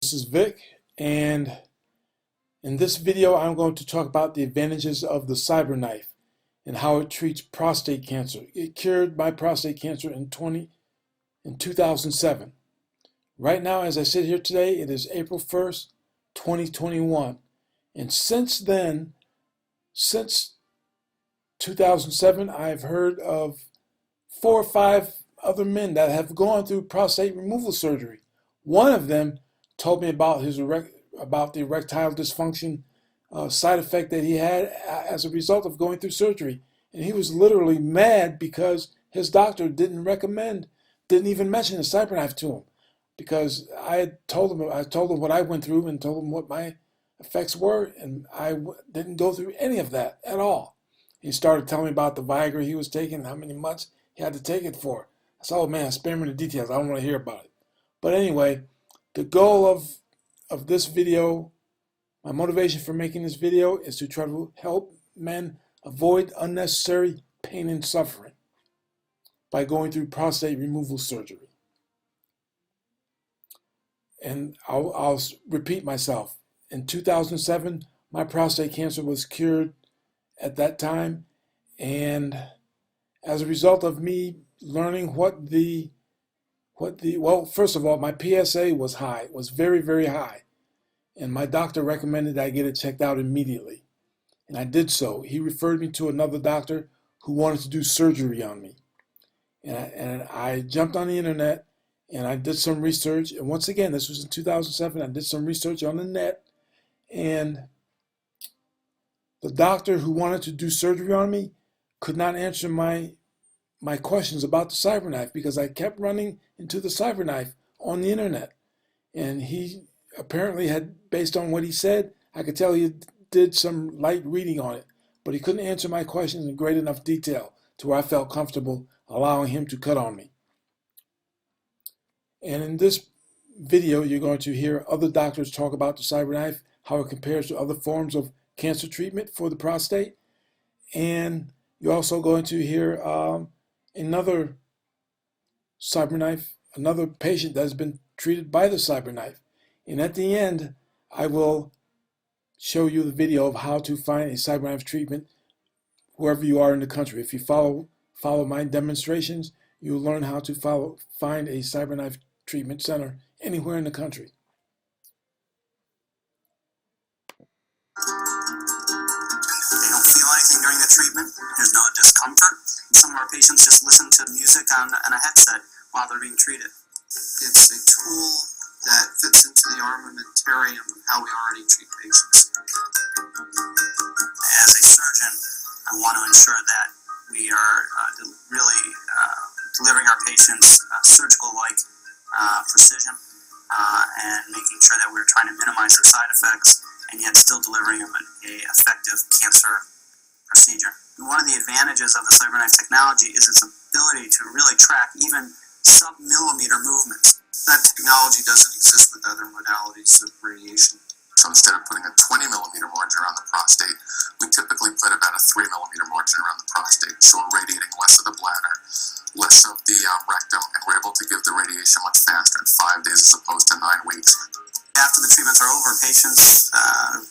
This is Vic, and in this video I'm going to talk about the advantages of the Cyberknife and how it treats prostate cancer. It cured my prostate cancer in 2007. Right now, as I sit here today, it is April 1st, 2021. And since then, since 2007, I've heard of 4 or 5 other men that have gone through prostate removal surgery. One of them told me about the erectile dysfunction side effect that he had as a result of going through surgery, and he was literally mad because his doctor didn't even mention the Cyberknife to him, because I told him what I went through and told him what my effects were, and I didn't go through any of that at all. He started telling me about the Viagra he was taking, how many months he had to take it for. I said, "Oh man, spare me the details. I don't want to hear about it." But anyway, the goal of this video, my motivation for making this video, is to try to help men avoid unnecessary pain and suffering by going through prostate removal surgery. And I'll repeat myself. In 2007, my prostate cancer was cured at that time, and as a result of me learning well, first of all, my PSA was high, was very, very high. And my doctor recommended I get it checked out immediately. And I did so. He referred me to another doctor who wanted to do surgery on me. And I jumped on the internet and I did some research. And once again, this was in 2007. I did some research on the net. And the doctor who wanted to do surgery on me could not answer my questions about the Cyberknife, because I kept running into the Cyberknife on the internet. And he apparently had, based on what he said, I could tell he did some light reading on it, but he couldn't answer my questions in great enough detail to where I felt comfortable allowing him to cut on me. And in this video, you're going to hear other doctors talk about the Cyberknife, how it compares to other forms of cancer treatment for the prostate. And you're also going to hear another Cyberknife, another patient that has been treated by the Cyberknife. And at the end, I will show you the video of how to find a Cyberknife treatment wherever you are in the country. If you follow my demonstrations, you'll learn how to find a Cyberknife treatment center anywhere in the country. They don't feel anything during the treatment. There's no discomfort. And some of our patients just listen to music on a headset while they're being treated. It's a tool that fits into the armamentarium of how we already treat patients. As a surgeon, I want to ensure that we are really delivering our patients surgical-like precision and making sure that we're trying to minimize their side effects and yet still delivering them an effective cancer procedure. And one of the advantages of the Cyberknife technology is its ability to really track even sub-millimeter movements. That technology doesn't exist with other modalities of radiation. So instead of putting a 20 millimeter margin around the prostate, we typically put about a 3 millimeter margin around the prostate. So we're radiating less of the bladder, less of the rectum, and we're able to give the radiation much faster in 5 days as opposed to 9 weeks. After the treatments are over, patients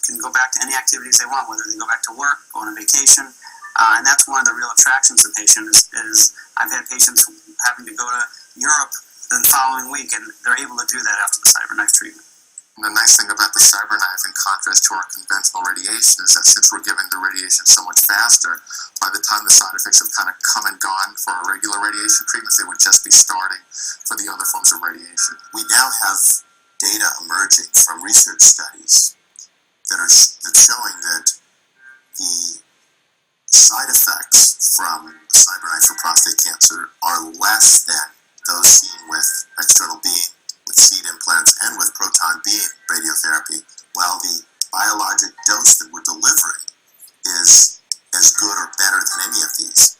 can go back to any activities they want, whether they go back to work, go on a vacation. And that's one of the real attractions of patients is I've had patients having to go to Europe the following week, and they're able to do that after the Cyberknife treatment. And the nice thing about the Cyberknife, in contrast to our conventional radiation, is that since we're giving the radiation so much faster, by the time the side effects have kind of come and gone for our regular radiation treatments, they would just be starting for the other forms of radiation. We now have data emerging from research studies that's showing that the side effects from the Cyberknife for prostate cancer are less than those seen with external beam, with seed implants, and with proton beam radiotherapy, while the biologic dose that we're delivering is as good or better than any of these.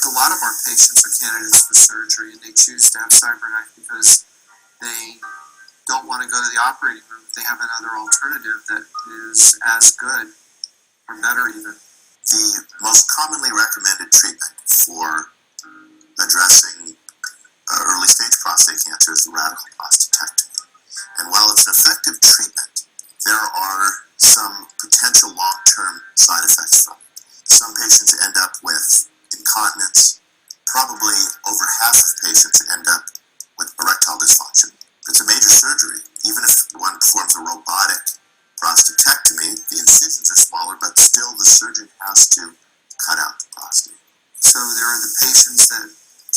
A lot of our patients are candidates for surgery, and they choose to have Cyberknife because they don't want to go to the operating room. They have another alternative that is as good or better even. The most commonly recommended treatment for addressing early stage prostate cancer is the radical prostatectomy. And while it's an effective treatment, there are some potential long-term side effects from it. Some patients end up with incontinence. Probably over half of patients end up with erectile dysfunction. It's a major surgery. Even if one performs a robotic prostatectomy, the incisions are smaller, but still the surgeon has to cut out the prostate. So there are the patients that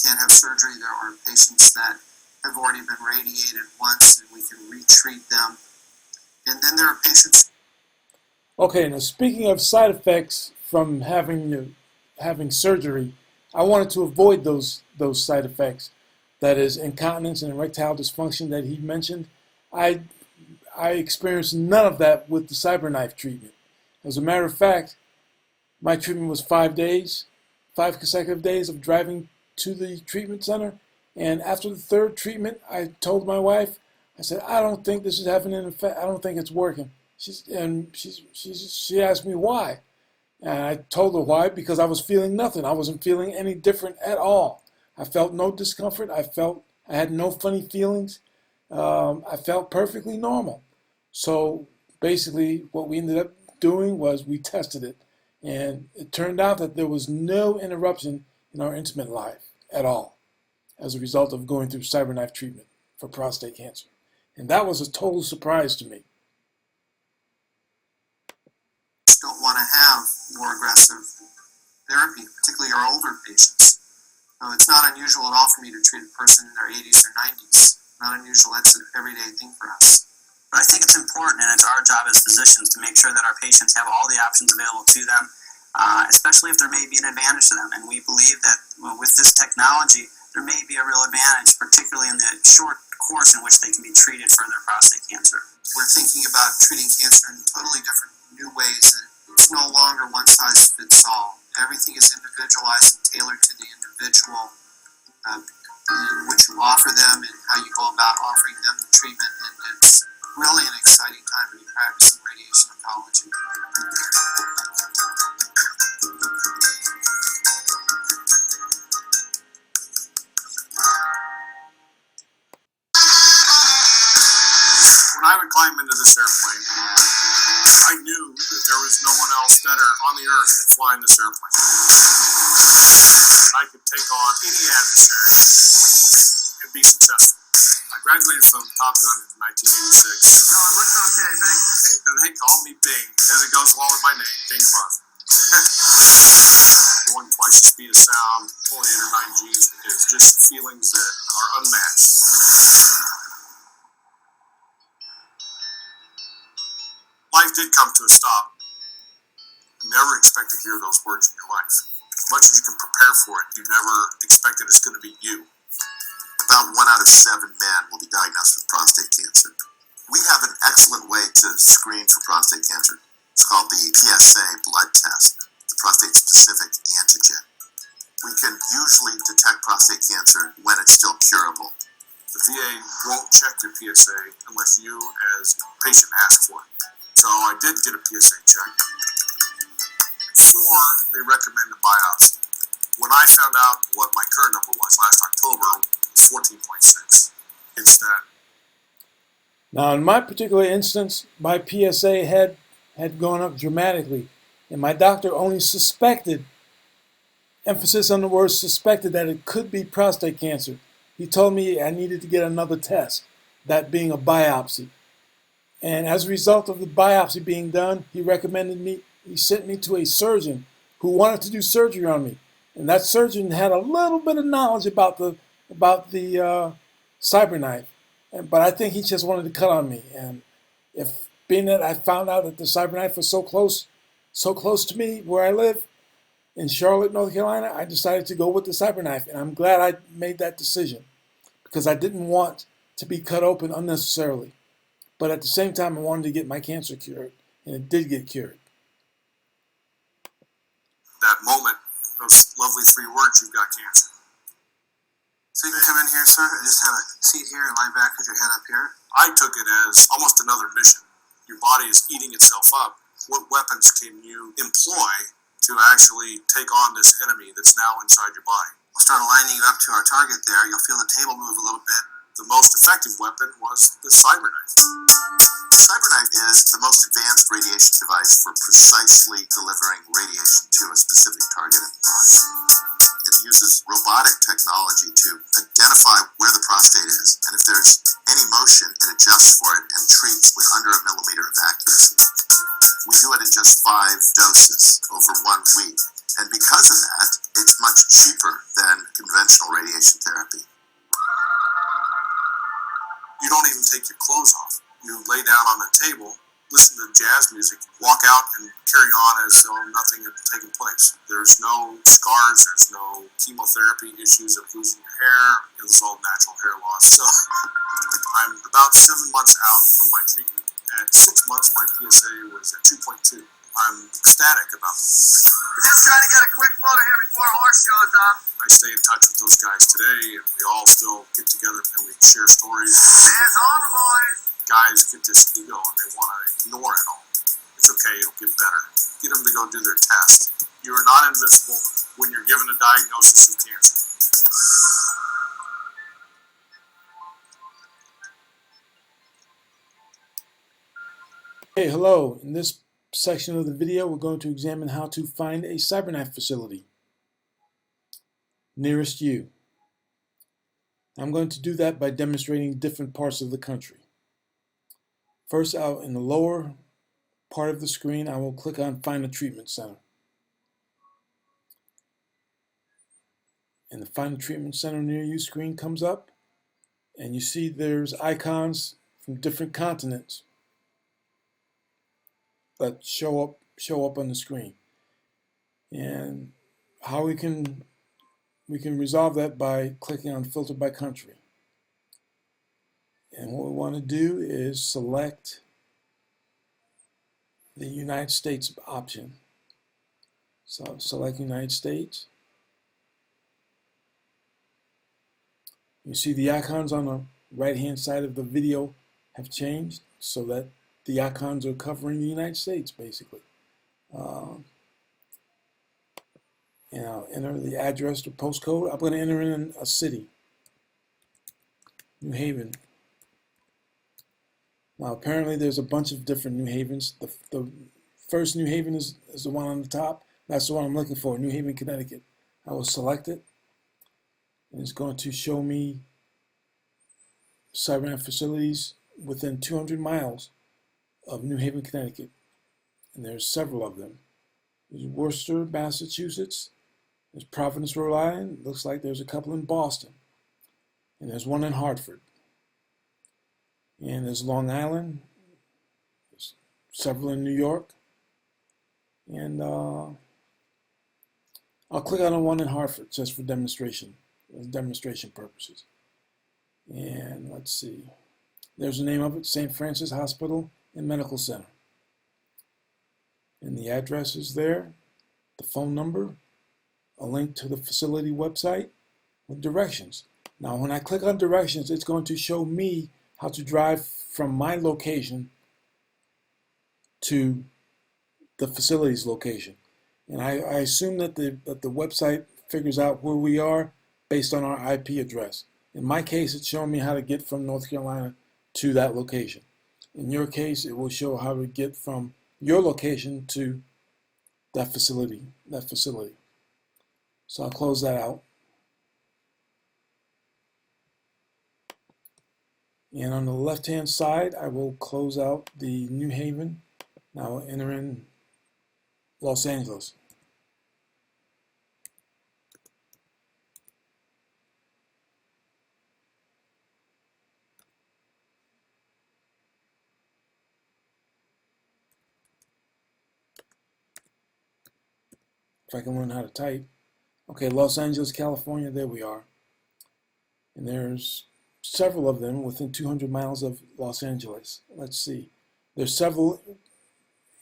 can't have surgery. There are patients that have already been radiated once and we can retreat them. And then there are patients. Okay, now speaking of side effects from having surgery, I wanted to avoid those side effects. That is incontinence and erectile dysfunction that he mentioned. I experienced none of that with the Cyberknife treatment. As a matter of fact, my treatment was 5 days, 5 consecutive days of driving to the treatment center. And after the third treatment, I told my wife, I said, I don't think this is having an effect. I don't think it's working. She asked me why. And I told her why, because I was feeling nothing. I wasn't feeling any different at all. I felt no discomfort. I had no funny feelings. I felt perfectly normal. So basically what we ended up doing was we tested it. And it turned out that there was no interruption in our intimate life at all as a result of going through Cyberknife treatment for prostate cancer. And that was a total surprise to me. Don't want to have more aggressive therapy, particularly our older patients. It's not unusual at all for me to treat a person in their 80s or 90s. Not unusual. That's an everyday thing for us. But I think it's important, and it's our job as physicians to make sure that our patients have all the options available to them, especially if there may be an advantage to them. And we believe that with this technology, there may be a real advantage, particularly in the short course in which they can be treated for their prostate cancer. We're thinking about treating cancer in totally different new ways. It's no longer one size fits all. Everything is individualized and tailored to the individual, in which you offer them and how you go about offering them the treatment. And it's really an exciting time to be practicing radiation oncology. When I would climb into this airplane, I knew that there was no one else better on the earth at flying this airplane. I could take on any adversary and be successful. I graduated from Top Gun in 1986. No, it looks okay, Bing. And they called me Bing, as it goes along with my name, Bing Crosby. Going twice the speed of sound, pulling 8 or 9 Gs, is just feelings that are unmatched. Life did come to a stop. You never expect to hear those words in your life. As much as you can prepare for it, you never expect that it's going to be you. About 1 out of 7 men will be diagnosed with prostate cancer. We have an excellent way to screen for prostate cancer. It's called the PSA blood test, the prostate-specific antigen. We can usually detect prostate cancer when it's still curable. The VA won't check your PSA unless you, as a patient, ask for it. So I did get a PSA check. Before they recommend a biopsy. When I found out what my current number was last October, it was 14.6 instead. Now, in my particular instance, my PSA had gone up dramatically, and my doctor only suspected, emphasis on the word suspected, that it could be prostate cancer. He told me I needed to get another test, that being a biopsy. And as a result of the biopsy being done, he sent me to a surgeon who wanted to do surgery on me. And that surgeon had a little bit of knowledge about the Cyberknife. But I think he just wanted to cut on me. And being that I found out that the Cyberknife was so close to me where I live in Charlotte, North Carolina, I decided to go with the Cyberknife. And I'm glad I made that decision because I didn't want to be cut open unnecessarily. But at the same time, I wanted to get my cancer cured, and it did get cured. That moment, those lovely 3 words, you've got cancer. So you can come in here, sir, and just have a seat here and lie back with your head up here. I took it as almost another mission. Your body is eating itself up. What weapons can you employ to actually take on this enemy that's now inside your body? We'll start aligning you up to our target there. You'll feel the table move a little bit. the most effective weapon was the Cyberknife. The Cyberknife is the most advanced radiation device for precisely delivering radiation to a specific target in the prostate. It uses robotic technology to identify where the prostate is, and if there's any motion, it adjusts for it and treats with under a millimeter of accuracy. We do it in just 5 doses over 1 week, and because of that, it's much cheaper than conventional radiation therapy. You don't even take your clothes off. You lay down on the table, listen to jazz music, walk out and carry on as though nothing had taken place. There's no scars, there's no chemotherapy issues of losing your hair. It was all natural hair loss. So I'm about 7 months out from my treatment. At 6 months, my PSA was at 2.2. I'm ecstatic about it. We're just trying to get a quick photo here before horse shows up. I stay in touch with those guys today, and we all still get together and we share stories. There's all the boys. Guys get this ego and they want to ignore it all. It's okay, it'll get better. Get them to go do their test. You are not invincible when you're given a diagnosis of cancer. Hey, hello. In this section of the video, we're going to examine how to find a Cyberknife facility nearest you. I'm going to do that by demonstrating different parts of the country. First, out in the lower part of the screen, I will click on Find a Treatment Center. And the Find a Treatment Center near you screen comes up, and you see there's icons from different continents that show up on the screen. And how we can resolve that by clicking on Filter by Country. And what we want to do is select the United States option. So select United States. You see the icons on the right hand side of the video have changed so that the icons are covering the United States basically. And I'll enter the address or postcode. I'm going to enter in a city, New Haven. Now apparently there's a bunch of different New Havens. The first New Haven is the one on the top. That's the one I'm looking for, New Haven, Connecticut. I will select it, and it's going to show me Cyberknife facilities within 200 miles of New Haven, Connecticut. And there's several of them. There's Worcester, Massachusetts. There's Providence, Rhode Island. Looks like there's a couple in Boston. And there's one in Hartford. And there's Long Island. There's several in New York. And I'll click on the one in Hartford just for demonstration purposes. And let's see. There's the name of it, St. Francis Hospital and Medical Center. And the address is there, the phone number, a link to the facility website with directions. Now when I click on directions, it's going to show me how to drive from my location to the facility's location. And I assume that the website figures out where we are based on our IP address. In my case, it's showing me how to get from North Carolina to that location. In your case, it will show how to get from your location to that facility. So I'll close that out. And on the left-hand side, I will close out the New Haven. Now I'll enter in Los Angeles. If I can learn how to type. Okay, Los Angeles, California, there we are. And there's several of them within 200 miles of Los Angeles. Let's see. There's several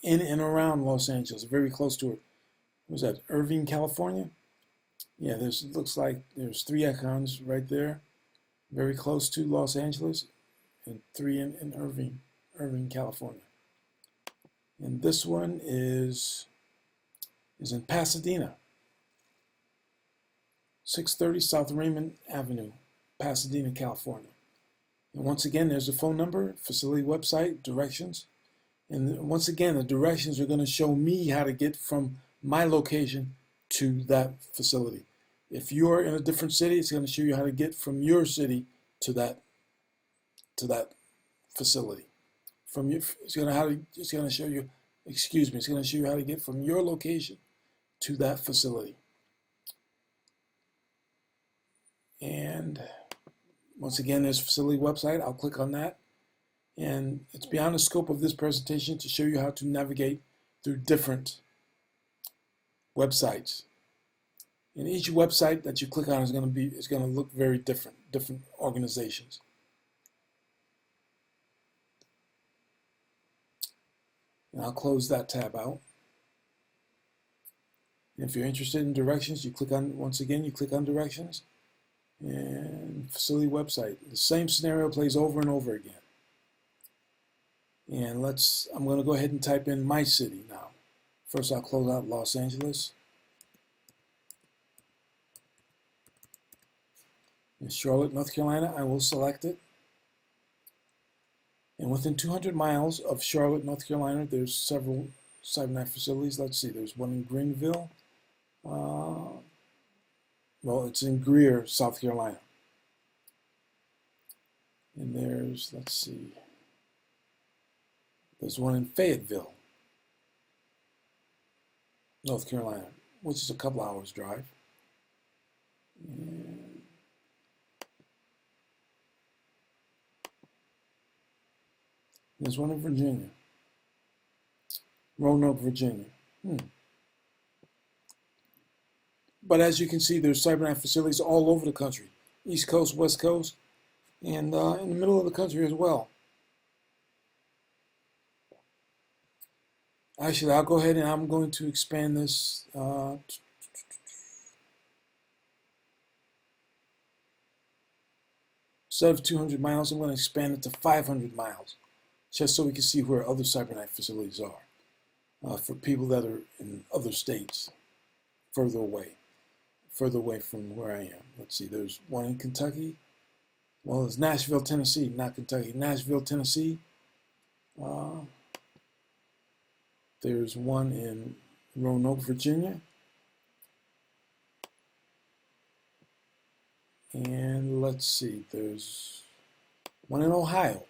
in and around Los Angeles, very close to it. Was that Irvine, California? Yeah, looks like there's 3 icons right there, very close to Los Angeles, and 3 in Irvine, California. And this one is in Pasadena, 630 South Raymond Avenue, Pasadena, California. And once again, there's a phone number, facility website, directions. And once again, the directions are going to show me how to get from my location to that facility. If you're in a different city, it's going to show you how to get from your city to that facility. It's going to show you, excuse me, it's going to show you how to get from your location to that facility. And once again, there's a facility website. I'll click on that. And it's beyond the scope of this presentation to show you how to navigate through different websites. And each website that you click on is going to look very different organizations. And I'll close that tab out. And if you're interested in directions, you click on, once again, you click on directions and facility website. The same scenario plays over and over again. And I'm going to go ahead and type in my city now. First, I'll close out Los Angeles. In Charlotte, North Carolina, I will select it. And within 200 miles of Charlotte, North Carolina, there's several Cyberknife facilities. Let's see, there's one in Greenville. Well, it's in Greer, South Carolina. And there's, let's see, there's one in Fayetteville, North Carolina, which is a couple hours drive. And there's one in Virginia, Roanoke, Virginia. But as you can see, there's Cyberknife facilities all over the country, East Coast, West Coast, and in the middle of the country as well. Actually, I'll go ahead and I'm going to expand this. Instead of 200 miles, I'm going to expand it to 500 miles, just so we can see where other Cyberknife facilities are for people that are in other states, further away from where I am. Let's see, there's one in Kentucky. Well, it's Nashville, Tennessee, not Kentucky. Nashville, Tennessee. There's one in Roanoke, Virginia. And let's see, there's one in Ohio,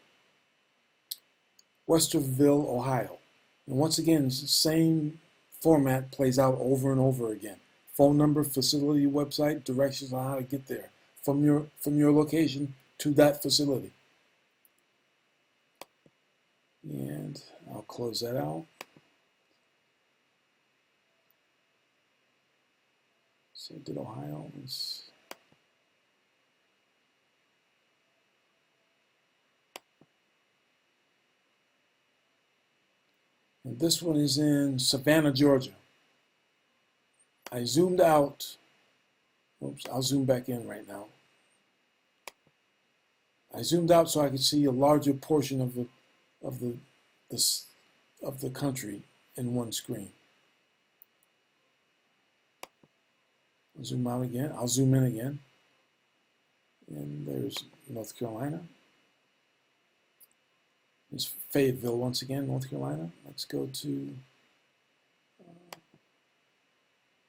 Westerville, Ohio. And once again, it's the same format plays out over and over again. Phone number, facility website, directions on how to get there from your location to that facility. And I'll close that out. So I did Ohio. And this one is in Savannah, Georgia. I zoomed out. Oops, I'll zoom back in right now. I zoomed out so I could see a larger portion of the country in one screen. I'll zoom out again. I'll zoom in again. And there's North Carolina. There's Fayetteville once again, North Carolina. Let's go to,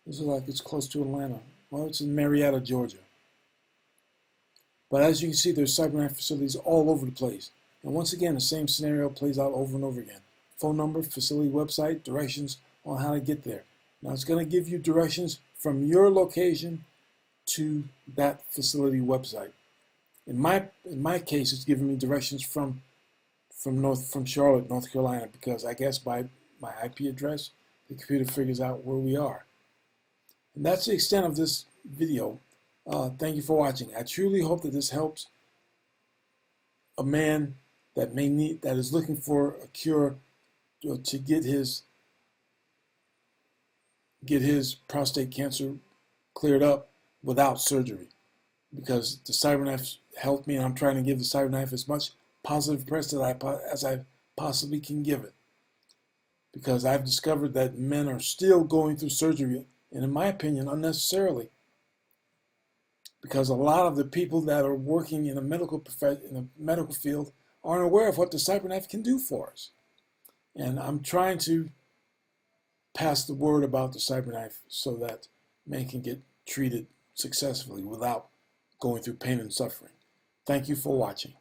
this is like it's close to Atlanta. Well, it's in Marietta, Georgia. But as you can see, there's Cyberknife facilities all over the place. And once again, the same scenario plays out over and over again. Phone number, facility website, directions on how to get there. Now it's going to give you directions from your location to that facility website. In my case, it's giving me directions from Charlotte, North Carolina, because I guess by my IP address, the computer figures out where we are. And that's the extent of this video. Thank you for watching. I truly hope that this helps a man that is looking for a cure to get his prostate cancer cleared up without surgery. Because the Cyberknife helped me, and I'm trying to give the Cyberknife as much positive press as I possibly can give it. Because I've discovered that men are still going through surgery, and in my opinion, unnecessarily. because a lot of the people that are working in the medical field aren't aware of what the Cyberknife can do for us. And I'm trying to pass the word about the Cyberknife so that men can get treated successfully without going through pain and suffering. Thank you for watching.